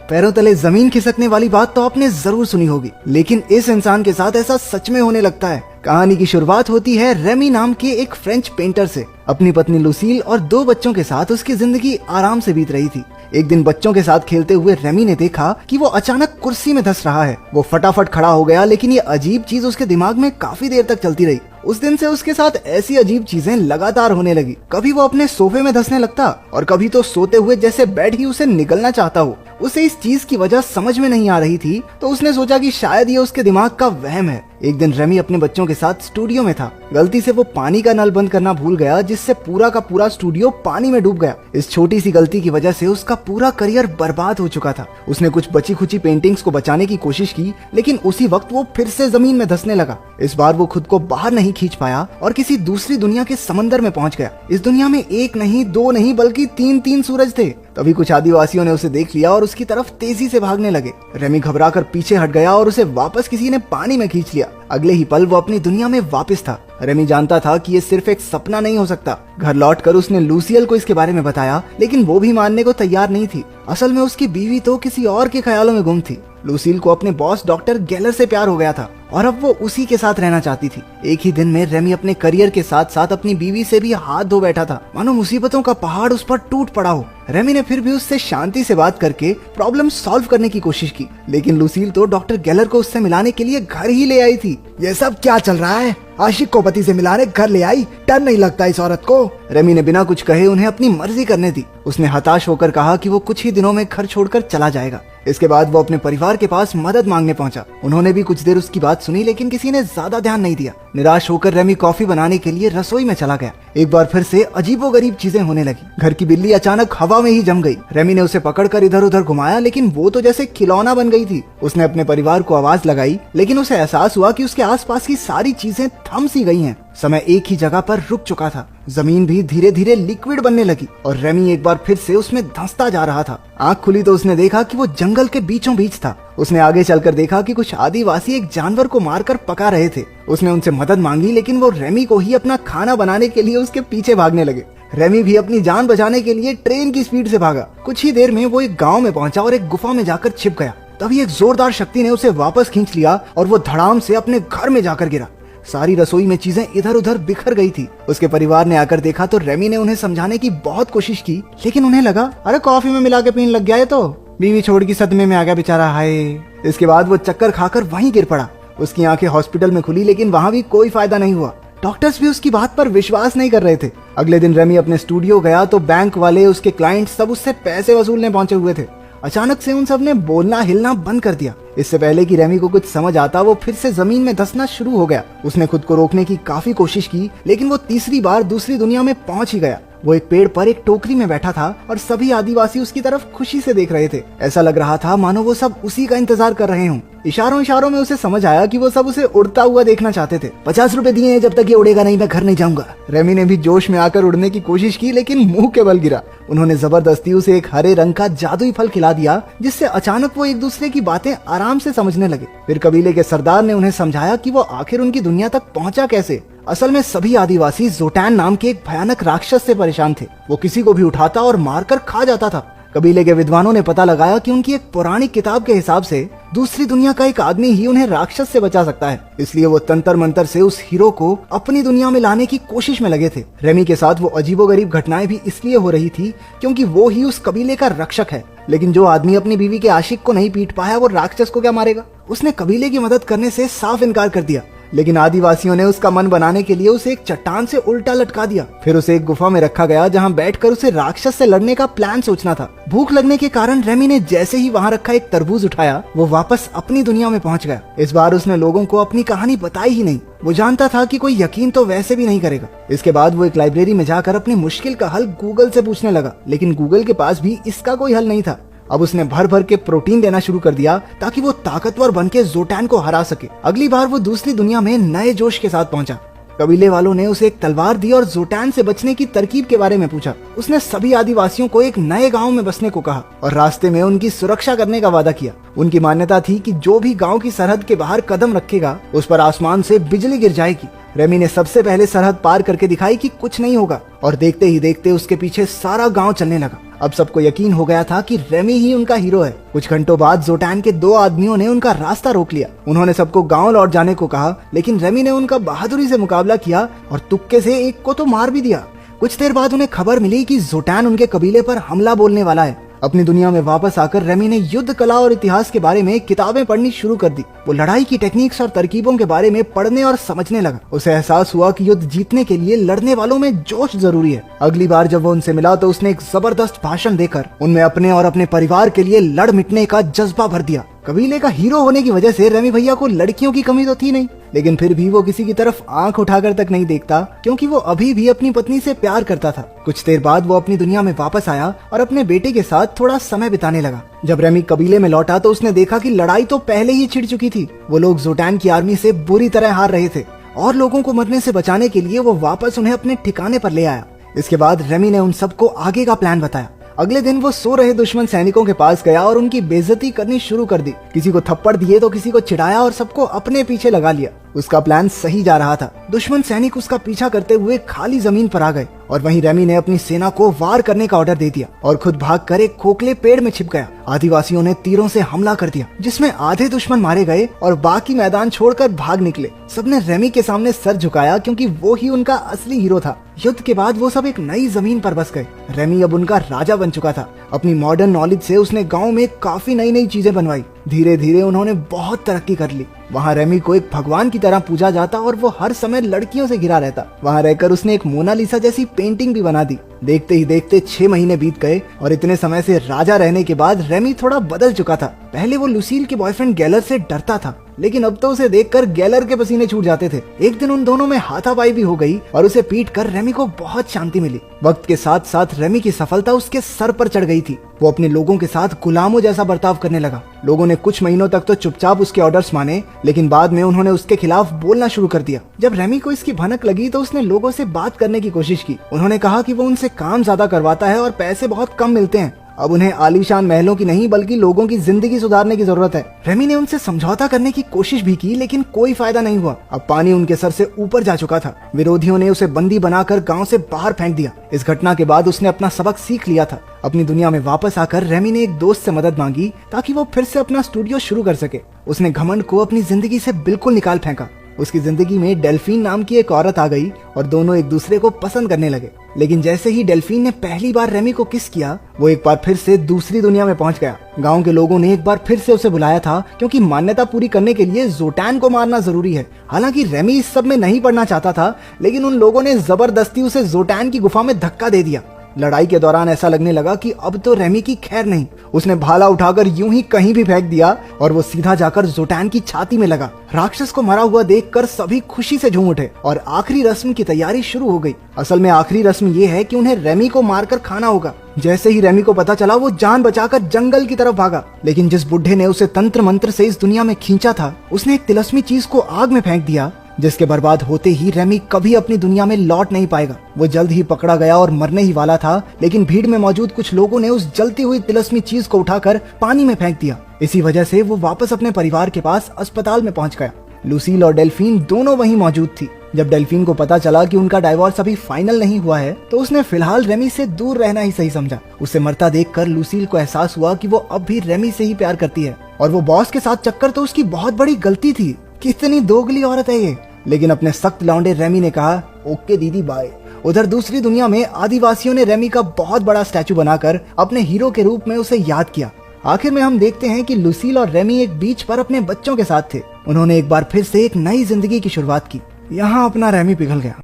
पैरों तले जमीन खिसकने वाली बात तो आपने जरूर सुनी होगी, लेकिन इस इंसान के साथ ऐसा सच में होने लगता है। कहानी की शुरुआत होती है रेमी नाम के एक फ्रेंच पेंटर से। अपनी पत्नी लुसील और 2 बच्चों के साथ उसकी जिंदगी आराम से बीत रही थी। एक दिन बच्चों के साथ खेलते हुए रेमी ने देखा कि वो अचानक कुर्सी में धंस रहा है। वो फटाफट खड़ा हो गया, लेकिन ये अजीब चीज उसके दिमाग में काफी देर तक चलती रही। उस दिन से उसके साथ ऐसी अजीब चीजें लगातार होने लगी। कभी वो अपने सोफे में धंसने लगता और कभी तो सोते हुए जैसे बेड ही उसे निगलना चाहता हो। उसे इस चीज की वजह समझ में नहीं आ रही थी, तो उसने सोचा कि शायद ये उसके दिमाग का वहम है। एक दिन रेमी अपने बच्चों के साथ स्टूडियो में था। गलती से वो पानी का नल बंद करना भूल गया, जिससे पूरा का पूरा स्टूडियो पानी में डूब गया। इस छोटी सी गलती की वजह से उसका पूरा करियर बर्बाद हो चुका था। उसने कुछ बची खुची पेंटिंग्स को बचाने की कोशिश की, लेकिन उसी वक्त वो फिर से जमीन में धंसने लगा। इस बार वो खुद को बाहर नहीं खींच पाया और किसी दूसरी दुनिया के समंदर में पहुंच गया। इस दुनिया में 1 नहीं 2 नहीं बल्कि 3 सूरज थे। तभी कुछ आदिवासियों ने उसे देख लिया और उसकी तरफ तेजी से भागने लगे। रेमी घबराकर पीछे हट गया और उसे वापस किसी ने पानी में खींच लिया। अगले ही पल वो अपनी दुनिया में वापस था। रेमी जानता था कि ये सिर्फ एक सपना नहीं हो सकता। घर लौटकर उसने लूसियल को इसके बारे में बताया, लेकिन वो भी मानने को तैयार नहीं थी। असल में उसकी बीवी तो किसी और के ख्यालों में गुम थी। लूसील को अपने बॉस डॉक्टर गेलर से प्यार हो गया था और अब वो उसी के साथ रहना चाहती थी। एक ही दिन में रेमी अपने करियर के साथ साथ अपनी बीवी से भी हाथ धो बैठा था, मानो मुसीबतों का पहाड़ उस पर टूट पड़ा हो। रेमी ने फिर भी उससे शांति से बात करके प्रॉब्लम सॉल्व करने की कोशिश की, लेकिन लूसील तो डॉक्टर गेलर को उससे मिलाने के लिए घर ही ले आई थी। ये सब क्या चल रहा है? आशिक को पति से मिलाने घर ले आई? डर नहीं लगता इस औरत को? रेमी ने बिना कुछ कहे उन्हें अपनी मर्जी करने दी। उसने हताश होकर कहा कि वो कुछ ही दिनों में घर छोड़कर चला जाएगा। इसके बाद वो अपने परिवार के पास मदद मांगने पहुंचा। उन्होंने भी कुछ देर उसकी बात सुनी, लेकिन किसी ने ज्यादा ध्यान नहीं दिया। निराश होकर रेमी कॉफी बनाने के लिए रसोई में चला गया। एक बार फिर से अजीबोगरीब चीजें होने लगी। घर की बिल्ली अचानक हवा में ही जम गई। रेमी ने उसे पकड़कर इधर उधर घुमाया, लेकिन वो तो जैसे खिलौना बन गई थी। उसने अपने परिवार को आवाज लगाई, लेकिन उसे एहसास हुआ कि उसके आसपास की सारी चीजें थम सी गई हैं। समय एक ही जगह पर रुक चुका था। जमीन भी धीरे धीरे लिक्विड बनने लगी और रेमी एक बार फिर से उसमें धंसता जा रहा था। आंख खुली तो उसने देखा कि वो जंगल के बीचों बीच था। उसने आगे चलकर देखा कि कुछ आदिवासी एक जानवर को मारकर पका रहे थे। उसने उनसे मदद मांगी, लेकिन वो रेमी को ही अपना खाना बनाने के लिए उसके पीछे भागने लगे। रेमी भी अपनी जान बचाने के लिए ट्रेन की स्पीड से भागा। कुछ ही देर में वो एक गाँव में पहुंचा और एक गुफा में जाकर छिप गया। तभी एक जोरदार शक्ति ने उसे वापस खींच लिया और वो धड़ाम से अपने घर में जाकर गिरा। सारी रसोई में चीजें इधर उधर बिखर गई थी। उसके परिवार ने आकर देखा तो रेमी ने उन्हें समझाने की बहुत कोशिश की, लेकिन उन्हें लगा अरे कॉफी में मिला के पीने लग गया है, तो बीवी छोड़ की सदमे में आ गया बेचारा, हाय। इसके बाद वो चक्कर खाकर वहीं गिर पड़ा। उसकी आंखें हॉस्पिटल में खुली, लेकिन वहां भी कोई फायदा नहीं हुआ। डॉक्टर्स भी उसकी बात पर विश्वास नहीं कर रहे थे। अगले दिन रेमी अपने स्टूडियो गया तो बैंक वाले, उसके क्लाइंट सब उससे पैसे वसूलने पहुंचे हुए थे। अचानक से उन सब ने बोलना हिलना बंद कर दिया। इससे पहले कि रेमी को कुछ समझ आता, वो फिर से जमीन में धंसना शुरू हो गया। उसने खुद को रोकने की काफी कोशिश की, लेकिन वो तीसरी बार दूसरी दुनिया में पहुंच ही गया। वो एक पेड़ पर एक टोकरी में बैठा था और सभी आदिवासी उसकी तरफ खुशी से देख रहे थे। ऐसा लग रहा था मानो वो सब उसी का इंतजार कर रहे हों। इशारों इशारों में उसे समझ आया कि वो सब उसे उड़ता हुआ देखना चाहते थे। 50 रुपए दिए हैं, जब तक ये उड़ेगा नहीं मैं घर नहीं जाऊंगा। रेमी ने भी जोश में आकर उड़ने की कोशिश की, लेकिन मुंह के बल गिरा। उन्होंने जबरदस्ती उसे एक हरे रंग का जादुई फल खिला दिया, जिससे अचानक वो एक दूसरे की बातें आराम से समझने लगे। फिर कबीले के सरदार ने उन्हें समझाया कि वो आखिर उनकी दुनिया तक पहुंचा कैसे। असल में सभी आदिवासी जोटैन नाम के एक भयानक राक्षस से परेशान थे। वो किसी को भी उठाता और मारकर खा जाता था। कबीले के विद्वानों ने पता लगाया कि उनकी एक पुरानी किताब के हिसाब से दूसरी दुनिया का एक आदमी ही उन्हें राक्षस से बचा सकता है। इसलिए वो तंत्र मंत्र से उस हीरो को अपनी दुनिया में लाने की कोशिश में लगे थे। रेमी के साथ वो अजीबोगरीब घटनाएं भी इसलिए हो रही थी क्योंकि वो ही उस कबीले का रक्षक है। लेकिन जो आदमी अपनी बीवी के आशिक को नहीं पीट पाया, वो राक्षस को क्या मारेगा? उसने कबीले की मदद करने से साफ इनकार कर दिया। लेकिन आदिवासियों ने उसका मन बनाने के लिए उसे एक चट्टान से उल्टा लटका दिया। फिर उसे एक गुफा में रखा गया, जहां बैठकर उसे राक्षस से लड़ने का प्लान सोचना था। भूख लगने के कारण रेमी ने जैसे ही वहां रखा एक तरबूज उठाया, वो वापस अपनी दुनिया में पहुंच गया। इस बार उसने लोगों को अपनी कहानी बताई ही नहीं। वो जानता था कि कोई यकीन तो वैसे भी नहीं करेगा। इसके बाद वो एक लाइब्रेरी में जाकर अपनी मुश्किल का हल गूगल से पूछने लगा, लेकिन गूगल के पास भी इसका कोई हल नहीं था। अब उसने भर भर के प्रोटीन देना शुरू कर दिया ताकि वो ताकतवर बनके जोटैन को हरा सके। अगली बार वो दूसरी दुनिया में नए जोश के साथ पहुंचा। कबीले वालों ने उसे एक तलवार दी और जोटैन से बचने की तरकीब के बारे में पूछा। उसने सभी आदिवासियों को एक नए गांव में बसने को कहा और रास्ते में उनकी सुरक्षा करने का वादा किया। उनकी मान्यता थी कि जो भी गांव की सरहद के बाहर कदम रखेगा, उस पर आसमान से बिजली गिर जाएगी। रेमी ने सबसे पहले सरहद पार करके दिखाई कि कुछ नहीं होगा, और देखते ही देखते उसके पीछे सारा गांव चलने लगा। अब सबको यकीन हो गया था कि रेमी ही उनका हीरो है। कुछ घंटों बाद जोटैन के 2 आदमियों ने उनका रास्ता रोक लिया। उन्होंने सबको गांव लौट जाने को कहा, लेकिन रेमी ने उनका बहादुरी से मुकाबला किया और तुक्के से एक को तो मार भी दिया। कुछ देर बाद उन्हें खबर मिली कि जोटैन उनके कबीले पर हमला बोलने वाला है। अपनी दुनिया में वापस आकर रेमी ने युद्ध कला और इतिहास के बारे में किताबें पढ़नी शुरू कर दी। वो लड़ाई की टेक्निक्स और तरकीबों के बारे में पढ़ने और समझने लगा। उसे एहसास हुआ कि युद्ध जीतने के लिए लड़ने वालों में जोश जरूरी है। अगली बार जब वो उनसे मिला तो उसने एक जबरदस्त भाषण देकर उनमें अपने और अपने परिवार के लिए लड़ मिटने का जज्बा भर दिया। कबीले का हीरो होने की वजह से रेमी भैया को लड़कियों की कमी तो थी नहीं, लेकिन फिर भी वो किसी की तरफ आंख उठाकर तक नहीं देखता, क्योंकि वो अभी भी अपनी पत्नी से प्यार करता था। कुछ देर बाद वो अपनी दुनिया में वापस आया और अपने बेटे के साथ थोड़ा समय बिताने लगा। जब रेमी कबीले में लौटा तो उसने देखा कि लड़ाई तो पहले ही छिड़ चुकी थी। वो लोग जोटैन की आर्मी से बुरी तरह हार रहे थे और लोगों को मरने से बचाने के लिए वो वापस उन्हें अपने ठिकाने पर ले आया। इसके बाद रेमी ने उन सबको आगे का प्लान बताया। अगले दिन वो सो रहे दुश्मन सैनिकों के पास गया और उनकी बेइज्जती करनी शुरू कर दी। किसी को थप्पड़ दिए तो किसी को चिढ़ाया और सबको अपने पीछे लगा लिया। उसका प्लान सही जा रहा था। दुश्मन सैनिक उसका पीछा करते हुए खाली जमीन पर आ गए और वहीं रेमी ने अपनी सेना को वार करने का ऑर्डर दे दिया और खुद भागकर एक खोखले पेड़ में छिप गया। आदिवासियों ने तीरों से हमला कर दिया, जिसमें आधे दुश्मन मारे गए और बाकी मैदान छोड़कर भाग निकले। सबने रेमी के सामने सर झुकाया, क्योंकि वो ही उनका असली हीरो था। युद्ध के बाद वो सब एक नई जमीन पर बस गए। रेमी अब उनका राजा बन चुका था। अपनी मॉडर्न नॉलेज से उसने गांव में काफी नई नई चीजें बनवाई। धीरे धीरे उन्होंने बहुत तरक्की कर ली। वहाँ रेमी को एक भगवान की तरह पूजा जाता और वो हर समय लड़कियों से घिरा रहता। वहाँ रहकर उसने एक मोनालिसा जैसी पेंटिंग भी बना दी। देखते ही देखते 6 महीने बीत गए और इतने समय से राजा रहने के बाद रेमी थोड़ा बदल चुका था। पहले वो लुसील के बॉयफ्रेंड गैलर से डरता था, लेकिन अब तो उसे देखकर गैलर के पसीने छूट जाते थे। एक दिन उन दोनों में हाथापाई भी हो गई और उसे पीट कर रेमी को बहुत शांति मिली। वक्त के साथ साथ रेमी की सफलता उसके सर पर चढ़ गई थी। वो अपने लोगों के साथ गुलामों जैसा बर्ताव करने लगा। लोगों ने कुछ महीनों तक तो चुपचाप उसके ऑर्डर्स माने, लेकिन बाद में उन्होंने उसके खिलाफ बोलना शुरू कर दिया। जब रेमी को इसकी भनक लगी तो उसने लोगों से बात करने की कोशिश की। उन्होंने कहा कि वो उनसे काम ज्यादा करवाता है और पैसे बहुत कम मिलते हैं। अब उन्हें आलीशान महलों की नहीं बल्कि लोगों की जिंदगी सुधारने की जरूरत है। रेमी ने उनसे समझौता करने की कोशिश भी की, लेकिन कोई फायदा नहीं हुआ। अब पानी उनके सर से ऊपर जा चुका था। विरोधियों ने उसे बंदी बनाकर गांव से बाहर फेंक दिया। इस घटना के बाद उसने अपना सबक सीख लिया था। अपनी दुनिया में वापस आकर रेमी ने एक दोस्त से मदद मांगी ताकि वो फिर से अपना स्टूडियो शुरू कर सके। उसने घमंड को अपनी जिंदगी से बिल्कुल निकाल फेंका। उसकी जिंदगी में डेल्फीन नाम की एक औरत आ गई और दोनों एक दूसरे को पसंद करने लगे। लेकिन जैसे ही डेल्फीन ने पहली बार रेमी को किस किया, वो एक बार फिर से दूसरी दुनिया में पहुंच गया। गांव के लोगों ने एक बार फिर से उसे बुलाया था, क्योंकि मान्यता पूरी करने के लिए जोटैन को मारना जरूरी है। हालांकि रेमी इस सब में नहीं पड़ना चाहता था, लेकिन उन लोगों ने जबरदस्ती उसे जोटैन की गुफा में धक्का दे दिया। लड़ाई के दौरान ऐसा लगने लगा कि अब तो रेमी की खैर नहीं। उसने भाला उठाकर यूं ही कहीं भी फेंक दिया और वो सीधा जाकर जोटैन की छाती में लगा। राक्षस को मरा हुआ देखकर सभी खुशी से झूम उठे और आखिरी रस्म की तैयारी शुरू हो गई। असल में आखिरी रस्म ये है कि उन्हें रेमी को मारकर खाना होगा। जैसे ही रेमी को पता चला, वो जान बचाकर जंगल की तरफ भागा। लेकिन जिस बुढ़े ने उसे तंत्र मंत्र से इस दुनिया में खींचा था, उसने एक तिलस्मी चीज को आग में फेंक दिया, जिसके बर्बाद होते ही रेमी कभी अपनी दुनिया में लौट नहीं पाएगा। वो जल्द ही पकड़ा गया और मरने ही वाला था, लेकिन भीड़ में मौजूद कुछ लोगों ने उस जलती हुई तिलस्मी चीज को उठाकर पानी में फेंक दिया। इसी वजह से वो वापस अपने परिवार के पास अस्पताल में पहुंच गया। लुसील और डेल्फीन दोनों वहीं मौजूद थी। जब डेल्फीन को पता चला कि उनका डाइवोर्स अभी फाइनल नहीं हुआ है, तो उसने फिलहाल रेमी से दूर रहना ही सही समझा। उसे मरता देखकर लुसील को एहसास हुआ कि वो अब भी रेमी से ही प्यार करती है और वो बॉस के साथ चक्कर तो उसकी बहुत बड़ी गलती थी। कितनी दोगली औरत है ये। लेकिन अपने सख्त लौंडे रेमी ने कहा, ओके दीदी बाय। उधर दूसरी दुनिया में आदिवासियों ने रेमी का बहुत बड़ा स्टैचू बनाकर अपने हीरो के रूप में उसे याद किया। आखिर में हम देखते हैं कि लुसील और रेमी एक बीच पर अपने बच्चों के साथ थे। उन्होंने एक बार फिर से एक नई जिंदगी की शुरुआत की। यहाँ अपना रेमी पिघल गया।